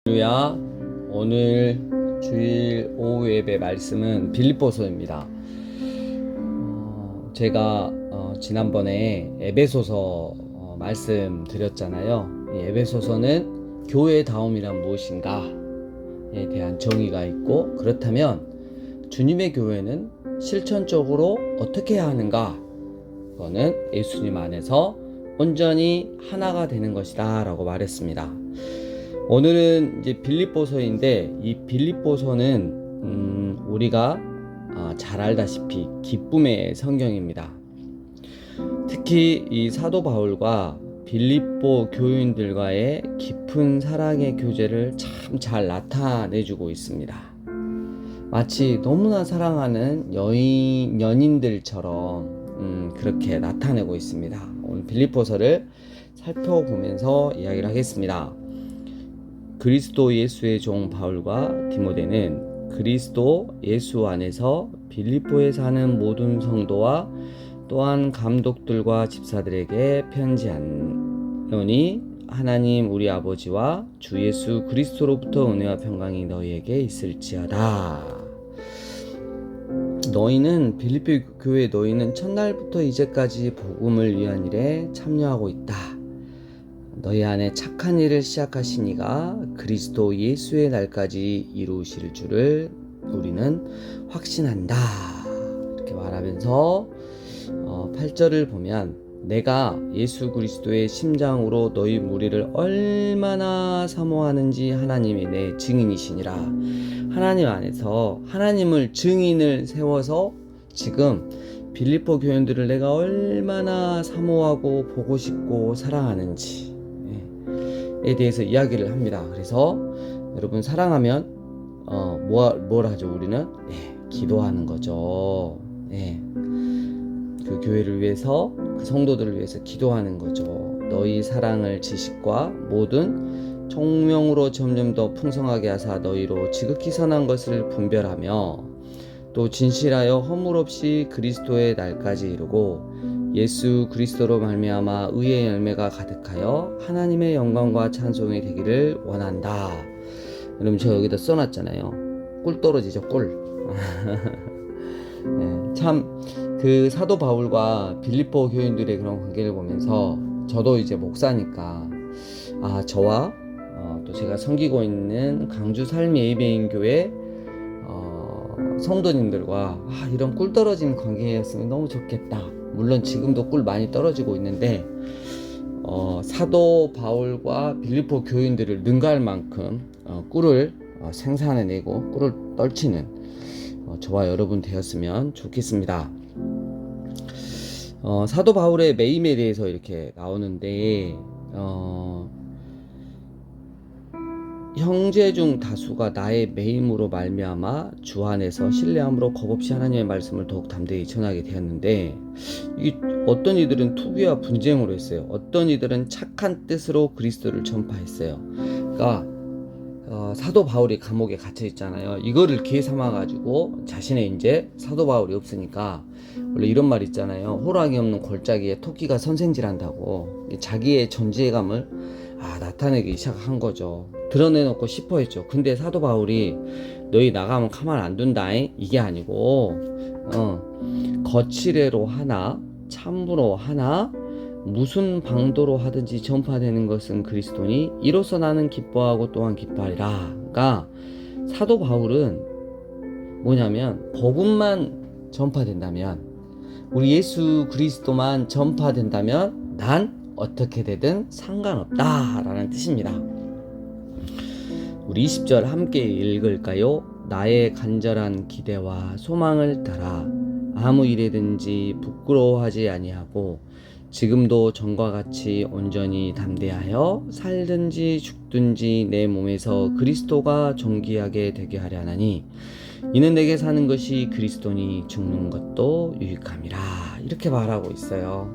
할렐루야. 오늘 주일 오후 예배 말씀은 빌립보서입니다. 제가 지난번에 에베소서 말씀 드렸잖아요. 이 에베소서는 교회다움이란 무엇인가에 대한 정의가 있고, 그렇다면 주님의 교회는 실천적으로 어떻게 해야 하는가? 그거는 예수님 안에서 온전히 하나가 되는 것이다 라고 말했습니다. 오늘은 이제 빌립보서인데, 이 빌립보서는 우리가 잘 알다시피 기쁨의 성경입니다. 특히 이 사도 바울과 빌립보 교인들과의 깊은 사랑의 교제를 참 잘 나타내주고 있습니다. 마치 너무나 사랑하는 연인들처럼 그렇게 나타내고 있습니다. 오늘 빌립보서를 살펴보면서 이야기를 하겠습니다. 그리스도 예수의 종 바울과 디모데는 그리스도 예수 안에서 빌립보에 사는 모든 성도와 또한 감독들과 집사들에게 편지하노니, 하나님 우리 아버지와 주 예수 그리스도로부터 은혜와 평강이 너희에게 있을지어다. 너희는 빌립보 교회 너희는 첫날부터 이제까지 복음을 위한 일에 참여하고 있다. 너희 안에 착한 일을 시작하신 이가 그리스도 예수의 날까지 이루실 줄을 우리는 확신한다. 이렇게 말하면서 8절을 보면, 내가 예수 그리스도의 심장으로 너희 무리를 얼마나 사모하는지 하나님이 내 증인이시니라. 하나님 안에서 하나님을 증인을 세워서 지금 빌립보 교인들을 내가 얼마나 사모하고 보고 싶고 사랑하는지 에 대해서 이야기를 합니다. 그래서 여러분, 사랑하면 뭘 하죠? 우리는 기도하는 거죠. 그 교회를 위해서, 그 성도들을 위해서 기도하는 거죠. 너희 사랑을 지식과 모든 총명으로 점점 더 풍성하게 하사 너희로 지극히 선한 것을 분별하며 또 진실하여 허물 없이 그리스도의 날까지 이루고 예수 그리스도로 말미암아 의의 열매가 가득하여 하나님의 영광과 찬송이 되기를 원한다. 여러분, 제가 여기다 써놨잖아요. 꿀 떨어지죠, 꿀. 참 그 사도 바울과 빌립보 교인들의 그런 관계를 보면서 저도 이제 목사니까 저와 또 제가 섬기고 있는 강주 삶 예배인 교회 성도님들과 이런 꿀 떨어진 관계였으면 너무 좋겠다. 물론 지금도 꿀 많이 떨어지고 있는데 사도 바울과 빌립보 교인들을 능가할 만큼 꿀을 생산해내고 꿀을 떨치는 저와 여러분 되었으면 좋겠습니다. 사도 바울의 매임에 대해서 이렇게 나오는데, 형제 중 다수가 나의 매임으로 말미암아 주 안에서 신뢰함으로 겁없이 하나님의 말씀을 더욱 담대히 전하게 되었는데, 이게 어떤 이들은 투기와 분쟁으로 했어요. 어떤 이들은 착한 뜻으로 그리스도를 전파했어요. 그러니까 사도 바울이 감옥에 갇혀 있잖아요. 이거를 기회 삼아 가지고 자신의 이제 사도 바울이 없으니까, 원래 이런 말 있잖아요. 호랑이 없는 골짜기에 토끼가 선생질한다고. 자기의 존재감을 나타내기 시작한 거죠. 드러내놓고 싶어 했죠. 근데 사도 바울이 너희 나가면 가만 안 둔다 이게 아니고 거칠애로 하나 참으로 하나 무슨 방도로 하든지 전파되는 것은 그리스도니 이로써 나는 기뻐하고 또한 기뻐하리라. 그러니까 사도 바울은 뭐냐면, 복음만 전파된다면, 우리 예수 그리스도만 전파된다면 난 어떻게 되든 상관없다 라는 뜻입니다. 우리 20절 함께 읽을까요? 나의 간절한 기대와 소망을 따라 아무 일에든지 부끄러워하지 아니하고 지금도 전과 같이 온전히 담대하여 살든지 죽든지 내 몸에서 그리스도가 존귀하게 되게 하려 하나니 이는 내게 사는 것이 그리스도니 죽는 것도 유익함이라. 이렇게 말하고 있어요.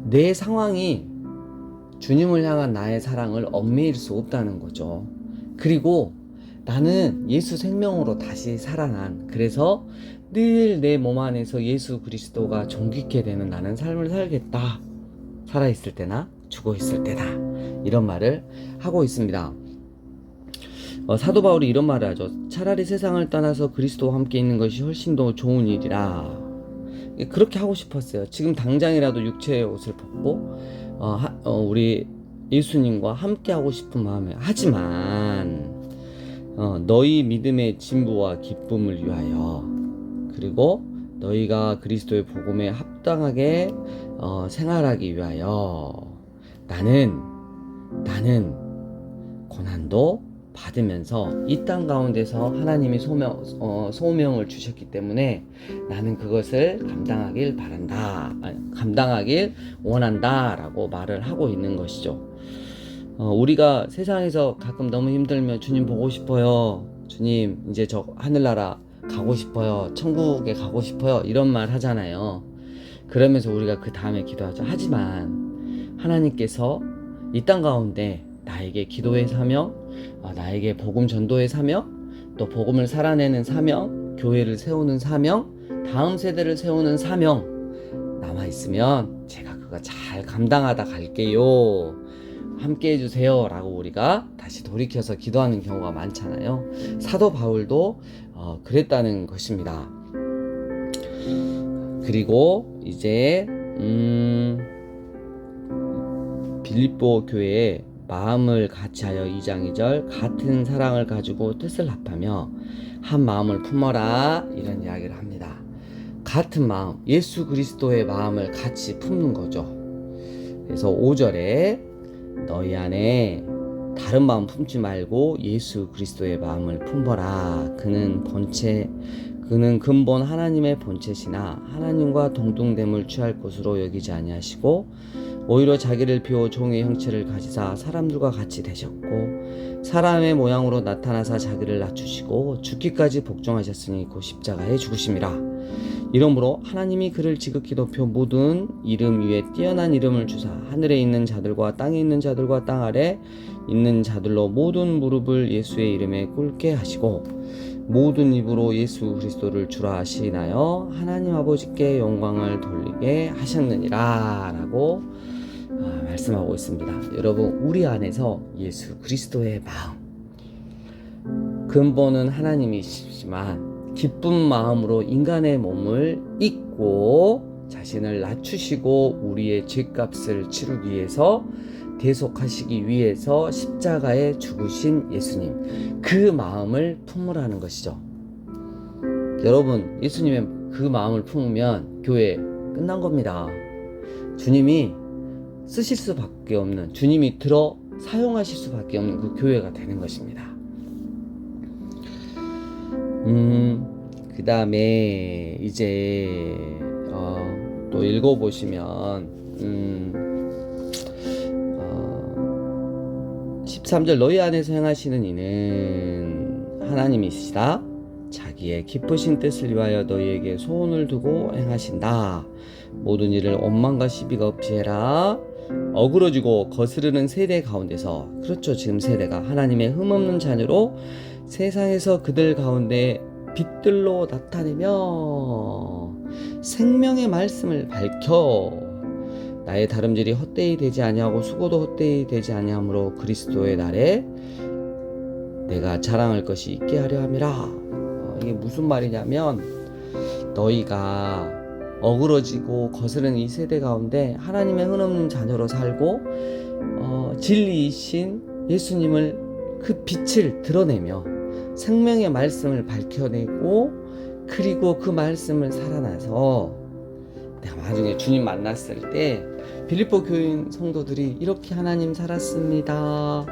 내 상황이 주님을 향한 나의 사랑을 얽매일 수 없다는 거죠. 그리고 나는 예수 생명으로 다시 살아난, 그래서 늘 내 몸 안에서 예수 그리스도가 존귀케 되는 나는 삶을 살겠다. 살아있을 때나 죽어있을 때다. 이런 말을 하고 있습니다. 사도 바울이 이런 말을 하죠. 차라리 세상을 떠나서 그리스도와 함께 있는 것이 훨씬 더 좋은 일이라. 그렇게 하고 싶었어요. 지금 당장이라도 육체의 옷을 벗고 우리 예수님과 함께 하고 싶은 마음에, 하지만 너희 믿음의 진부와 기쁨을 위하여, 그리고 너희가 그리스도의 복음에 합당하게 생활하기 위하여 나는 고난도 받으면서 이 땅 가운데서 하나님이 소명을 주셨기 때문에 나는 그것을 감당하길 원한다 라고 말을 하고 있는 것이죠. 우리가 세상에서 가끔 너무 힘들면 주님 보고 싶어요, 주님 이제 저 하늘나라 가고 싶어요, 천국에 가고 싶어요, 이런 말 하잖아요. 그러면서 우리가 그 다음에 기도하죠. 하지만 하나님께서 이 땅 가운데 나에게 기도의 사명, 나에게 복음 전도의 사명, 또 복음을 살아내는 사명, 교회를 세우는 사명, 다음 세대를 세우는 사명 남아있으면 제가 그거 잘 감당하다 갈게요, 함께 해주세요 라고 우리가 다시 돌이켜서 기도하는 경우가 많잖아요. 사도 바울도 그랬다는 것입니다. 그리고 이제 빌립보 교회에 마음을 같이하여 2장 2절 같은 사랑을 가지고 뜻을 합하며 한 마음을 품어라, 이런 이야기를 합니다. 같은 마음, 예수 그리스도의 마음을 같이 품는 거죠. 그래서 5절에 너희 안에 다른 마음 품지 말고 예수 그리스도의 마음을 품어라. 그는 근본 하나님의 본체시나 하나님과 동등됨을 취할 것으로 여기지 아니하시고 오히려 자기를 비워 종의 형체를 가지사 사람들과 같이 되셨고 사람의 모양으로 나타나사 자기를 낮추시고 죽기까지 복종하셨으니 곧 십자가에 죽으심이라. 이러므로 하나님이 그를 지극히 높여 모든 이름 위에 뛰어난 이름을 주사 하늘에 있는 자들과 땅에 있는 자들과 땅 아래 있는 자들로 모든 무릎을 예수의 이름에 꿇게 하시고 모든 입으로 예수 그리스도를 주라 하시나요 하나님 아버지께 영광을 돌리게 하셨느니라 라고 말씀하고 있습니다. 여러분, 우리 안에서 예수 그리스도의 마음, 근본은 하나님이시지만 기쁜 마음으로 인간의 몸을 입고 자신을 낮추시고 우리의 죄값을 치르기 위해서 대속하시기 위해서 십자가에 죽으신 예수님, 그 마음을 품으라는 것이죠. 여러분, 예수님의 그 마음을 품으면 교회 끝난 겁니다. 주님이 쓰실 수밖에 없는, 주님이 들어 사용하실 수밖에 없는 그 교회가 되는 것입니다. 그 다음에 이제 또 읽어보시면 13절 너희 안에서 행하시는 이는 하나님이시다. 자기의 기쁘신 뜻을 위하여 너희에게 소원을 두고 행하신다. 모든 일을 원망과 시비가 없이 해라. 어그러지고 거스르는 세대 가운데서, 그렇죠, 지금 세대가 하나님의 흠없는 자녀로 세상에서 그들 가운데 빛들로 나타내며 생명의 말씀을 밝혀 나의 다름질이 헛되이 되지 아니하고 수고도 헛되이 되지 아니하므로 그리스도의 날에 내가 자랑할 것이 있게 하려 함이라. 이게 무슨 말이냐면 너희가 어그러지고 거스르는 이 세대 가운데 하나님의 흔없는 자녀로 살고 진리이신 예수님을 그 빛을 드러내며 생명의 말씀을 밝혀내고 그리고 그 말씀을 살아나서 내가 나중에 주님 만났을 때 빌립보 교인 성도들이 이렇게 하나님 살았습니다,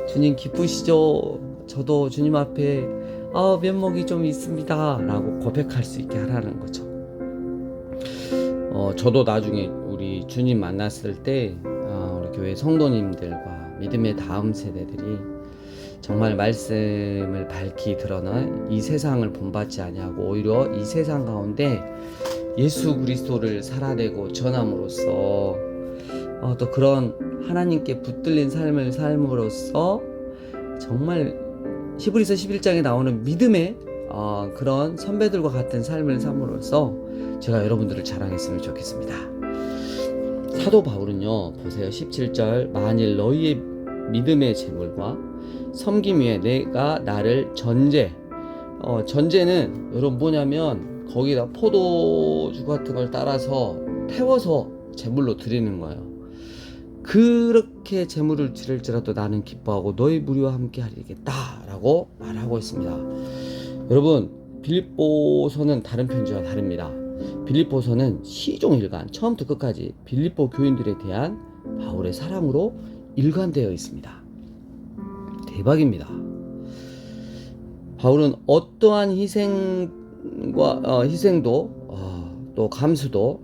주님 기쁘시죠, 저도 주님 앞에 면목이 좀 있습니다 라고 고백할 수 있게 하라는 거죠. 저도 나중에 우리 주님 만났을 때 우리 교회 성도님들과 믿음의 다음 세대들이 정말 말씀을 밝히 드러나 이 세상을 본받지 아니하고 오히려 이 세상 가운데 예수 그리스도를 살아내고 전함으로써 또 그런 하나님께 붙들린 삶을 삶으로써 정말 히브리서 11장에 나오는 믿음의 그런 선배들과 같은 삶을 삶으로써 제가 여러분들을 자랑했으면 좋겠습니다. 사도 바울은요, 보세요. 17절, 만일 너희의 믿음의 재물과 섬김 위에 내가 나를 전제는 여러분 뭐냐면 거기다 포도주 같은 걸 따라서 태워서 제물로 드리는 거예요. 그렇게 제물을 드릴지라도 나는 기뻐하고 너희 무리와 함께 하리겠다 라고 말하고 있습니다. 여러분, 빌립보서는 다른 편지와 다릅니다. 빌립보서는 시종일관 처음부터 끝까지 빌립보 교인들에 대한 바울의 사랑으로 일관되어 있습니다. 대박입니다. 바울은 어떠한 희생도 또 감수도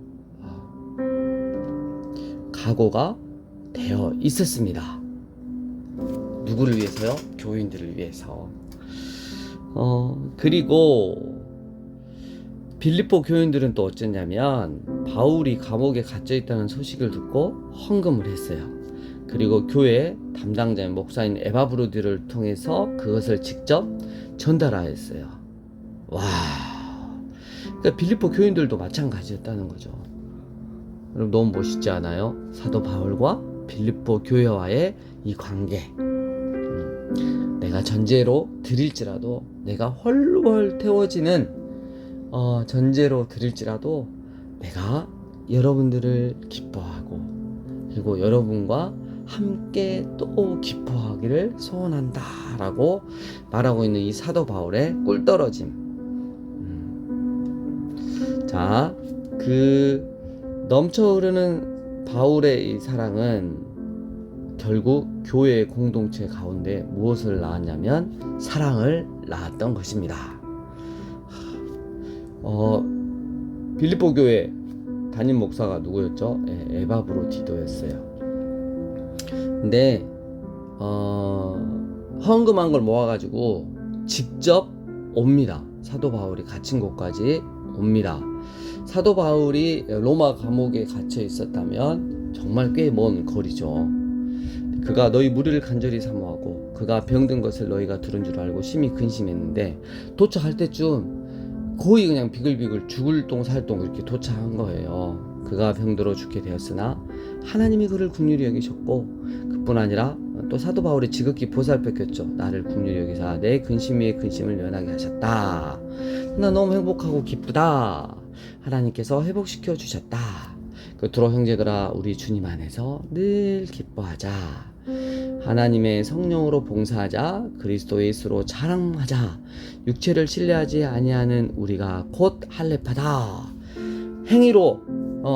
각오가 되어 있었습니다. 누구를 위해서요? 교인들을 위해서. 그리고 빌립보 교인들은 또 어쩌냐면 바울이 감옥에 갇혀 있다는 소식을 듣고 헌금을 했어요. 그리고 교회 담당자인 목사인 에바브로디를 통해서 그것을 직접 전달하였어요. 와, 그러니까 빌립보 교인들도 마찬가지였다는 거죠. 여러분 너무 멋있지 않아요? 사도 바울과 빌립보 교회와의 이 관계. 내가 전제로 드릴지라도, 내가 헐헐 태워지는 전제로 드릴지라도 내가 여러분들을 기뻐하고 그리고 여러분과 함께 또 기뻐하기를 소원한다 라고 말하고 있는 이 사도 바울의 꿀떨어짐. 자, 그 넘쳐 흐르는 바울의 이 사랑은 결국 교회의 공동체 가운데 무엇을 낳았냐면 사랑을 낳았던 것입니다. 빌립보 교회 담임 목사가 누구였죠? 에바브로디도였어요. 근데 헌금한 걸 모아가지고 직접 옵니다. 사도 바울이 갇힌 곳까지 옵니다. 사도 바울이 로마 감옥에 갇혀 있었다면 정말 꽤 먼 거리죠. 그가 너희 무리를 간절히 사모하고 그가 병든 것을 너희가 들은 줄 알고 심히 근심했는데 도착할 때쯤 거의 그냥 비글비글 죽을 똥 살 똥 이렇게 도착한 거예요. 그가 병들어 죽게 되었으나 하나님이 그를 긍휼히 여기셨고 그뿐 아니라 또 사도 바울이 지극히 보살펴겼죠. 나를 긍휼히 여기사 내 근심 위에 근심을 면하게 하셨다. 나 너무 행복하고 기쁘다. 하나님께서 회복시켜 주셨다. 그토록 형제들아 우리 주님 안에서 늘 기뻐하자. 하나님의 성령으로 봉사하자. 그리스도 예수로 자랑하자. 육체를 신뢰하지 아니하는 우리가 곧 할례파다. 행위로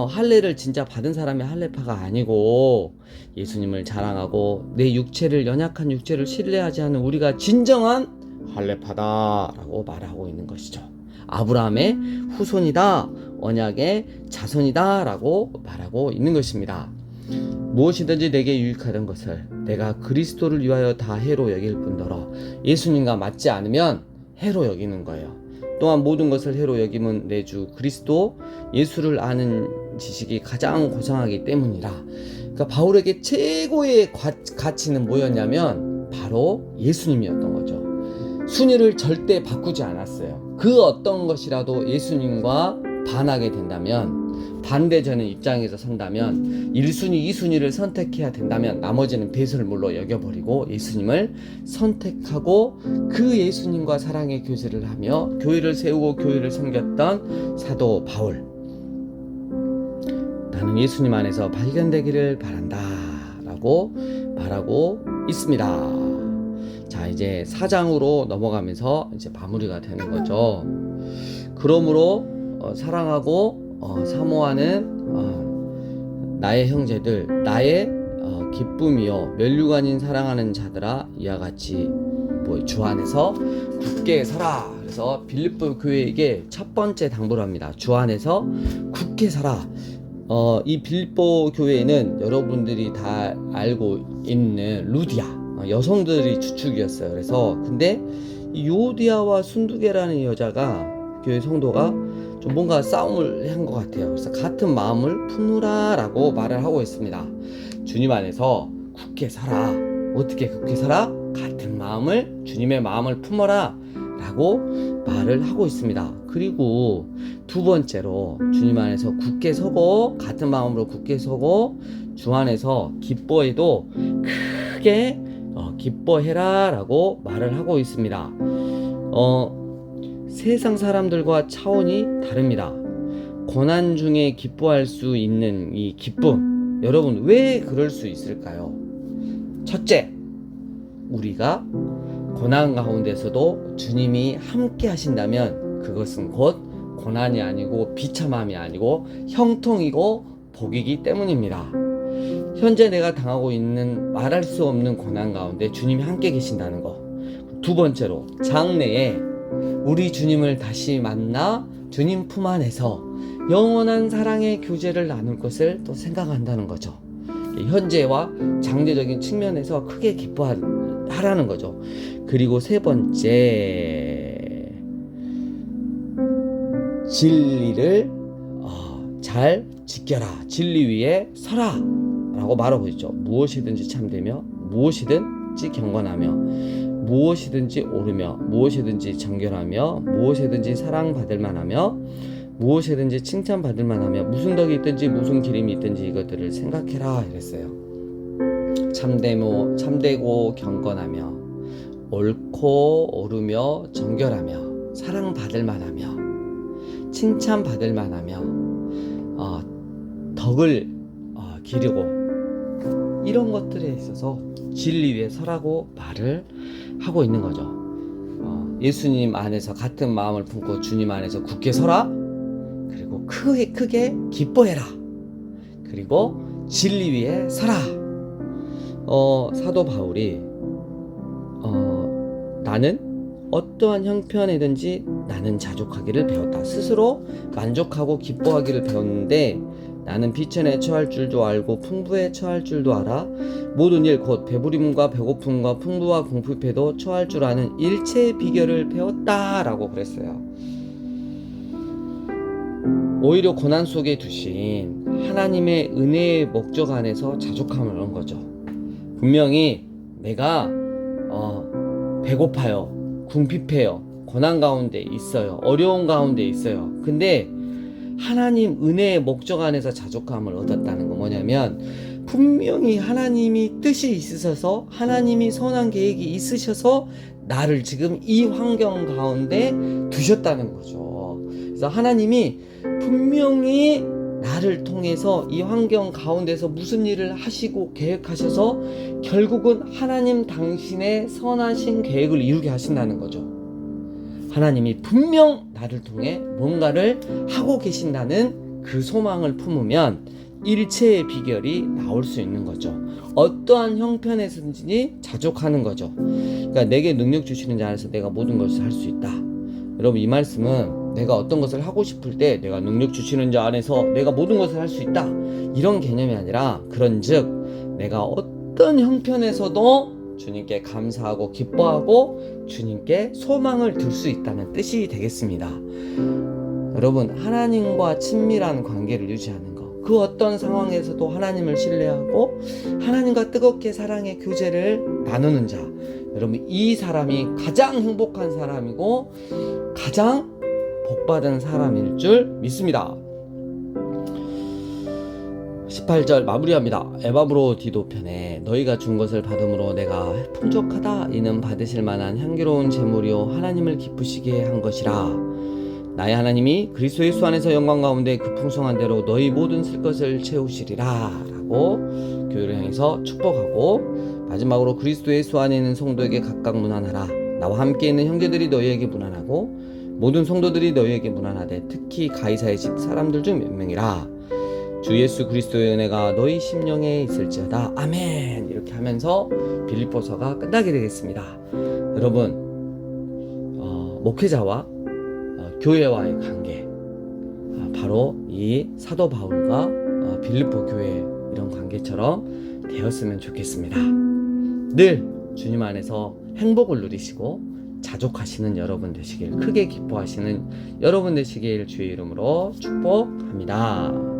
할례를 진짜 받은 사람이 할례파가 아니고 예수님을 자랑하고 내 육체를 연약한 육체를 신뢰하지 않는 우리가 진정한 할례파다라고 말하고 있는 것이죠. 아브라함의 후손이다, 언약의 자손이다 라고 말하고 있는 것입니다. 무엇이든지 내게 유익하던 것을 내가 그리스도를 위하여 다 해로 여길 뿐더러 예수님과 맞지 않으면 해로 여기는 거예요. 또한 모든 것을 해로 여김은 내 주 그리스도 예수를 아는 지식이 가장 고상하기 때문이라. 그러니까 바울에게 최고의 가치는 뭐였냐면 바로 예수님이었던 거죠. 순위를 절대 바꾸지 않았어요. 그 어떤 것이라도 예수님과 반하게 된다면, 반대되는 입장에서 선다면 1순위, 2순위를 선택해야 된다면 나머지는 배설물로 여겨버리고 예수님을 선택하고 그 예수님과 사랑의 교제를 하며 교회를 세우고 교회를 섬겼던 사도 바울. 나는 예수님 안에서 발견되기를 바란다 라고 말하고 있습니다. 자, 이제 4장으로 넘어가면서 이제 마무리가 되는 거죠. 그러므로 사랑하고 사모하는 나의 형제들, 나의 기쁨이요 면류관인 사랑하는 자들아, 이와 같이 주 안에서 굳게 서라. 그래서 빌립보 교회에게 첫 번째 당부를 합니다. 주 안에서 굳게 서라. 이 빌립보 교회에는 여러분들이 다 알고 있는 루디아 여성들이 주축이었어요. 그래서 근데 이 요디아와 순두계라는 여자가 교회 성도가 좀 뭔가 싸움을 한 것 같아요. 그래서 같은 마음을 품으라 라고 말을 하고 있습니다. 주님 안에서 굳게 살아. 어떻게 굳게 살아? 같은 마음을, 주님의 마음을 품어라 라고 말을 하고 있습니다. 그리고 두 번째로 주님 안에서 굳게 서고 같은 마음으로 굳게 서고 주 안에서 기뻐해도 크게 기뻐해라 라고 말을 하고 있습니다. 세상 사람들과 차원이 다릅니다. 고난 중에 기뻐할 수 있는 이 기쁨, 여러분 왜 그럴 수 있을까요? 첫째, 우리가 고난 가운데서도 주님이 함께 하신다면 그것은 곧 고난이 아니고 비참함이 아니고 형통이고 복이기 때문입니다. 현재 내가 당하고 있는 말할 수 없는 고난 가운데 주님이 함께 계신다는 거. 두 번째로, 장래에 우리 주님을 다시 만나 주님 품 안에서 영원한 사랑의 교제를 나눌 것을 또 생각한다는 거죠. 현재와 장래적인 측면에서 크게 기뻐하라는 거죠. 그리고 세 번째, 진리를 잘 지켜라. 진리 위에 서라 라고 말하고 있죠. 무엇이든지 참되며 무엇이든지 경건하며 무엇이든지 옳으며 무엇이든지 정결하며 무엇이든지 사랑받을 만하며 무엇이든지 칭찬받을 만하며 무슨 덕이 있든지 무슨 기림이 있든지 이것들을 생각해라 이랬어요. 참되고 경건하며 옳고 오르며 정결하며 사랑받을 만하며 칭찬받을 만하며 덕을 기르고 이런 것들에 있어서 진리 위에 서라고 말을 하고 있는 거죠. 예수님 안에서 같은 마음을 품고 주님 안에서 굳게 서라. 그리고 크게 기뻐해라. 그리고 진리 위에 서라. 사도 바울이 나는 어떠한 형편이든지 나는 자족하기를 배웠다. 스스로 만족하고 기뻐하기를 배웠는데 나는 비천에 처할 줄도 알고 풍부에 처할 줄도 알아. 모든 일 곧 배부림과 배고픔과 풍부와 궁핍에도 처할 줄 아는 일체의 비결을 배웠다라고 그랬어요. 오히려 고난 속에 두신 하나님의 은혜의 목적 안에서 자족함을 얻은 거죠. 분명히 내가 배고파요, 궁핍해요, 고난 가운데 있어요, 어려운 가운데 있어요. 근데 하나님 은혜의 목적 안에서 자족함을 얻었다는 건 뭐냐면 분명히 하나님이 뜻이 있으셔서 하나님이 선한 계획이 있으셔서 나를 지금 이 환경 가운데 두셨다는 거죠. 그래서 하나님이 분명히 나를 통해서 이 환경 가운데서 무슨 일을 하시고 계획하셔서 결국은 하나님 당신의 선하신 계획을 이루게 하신다는 거죠. 하나님이 분명 나를 통해 뭔가를 하고 계신다는 그 소망을 품으면 일체의 비결이 나올 수 있는 거죠. 어떠한 형편에서든지 자족하는 거죠. 그러니까 내게 능력 주시는 자 안에서 내가 모든 것을 할 수 있다. 여러분, 이 말씀은 내가 어떤 것을 하고 싶을 때 내가 능력 주시는 자 안에서 내가 모든 것을 할 수 있다, 이런 개념이 아니라 그런즉 내가 어떤 형편에서도 주님께 감사하고 기뻐하고 주님께 소망을 둘 수 있다는 뜻이 되겠습니다. 여러분, 하나님과 친밀한 관계를 유지하는 것, 그 어떤 상황에서도 하나님을 신뢰하고 하나님과 뜨겁게 사랑의 교제를 나누는 자, 여러분, 이 사람이 가장 행복한 사람이고 가장 복받은 사람일 줄 믿습니다. 18절 마무리합니다. 에바브로디도 편에 너희가 준 것을 받음으로 내가 풍족하다. 이는 받으실 만한 향기로운 제물이요 하나님을 기쁘시게 한 것이라. 나의 하나님이 그리스도 예수 안에서 영광 가운데 그 풍성한 대로 너희 모든 쓸 것을 채우시리라 라고 교회를 향해서 축복하고, 마지막으로 그리스도 예수 안에 있는 성도에게 각각 문안하라. 나와 함께 있는 형제들이 너희에게 문안하고 모든 성도들이 너희에게 문안하되 특히 가이사의 집 사람들 중 몇 명이라. 주 예수 그리스도의 은혜가 너희 심령에 있을지어다. 아멘. 이렇게 하면서 빌립보서가 끝나게 되겠습니다. 여러분, 목회자와 교회와의 관계, 바로 이 사도 바울과 빌립보 교회 이런 관계처럼 되었으면 좋겠습니다. 늘 주님 안에서 행복을 누리시고 자족하시는 여러분 되시길, 크게 기뻐하시는 여러분 되시길 주의 이름으로 축복합니다.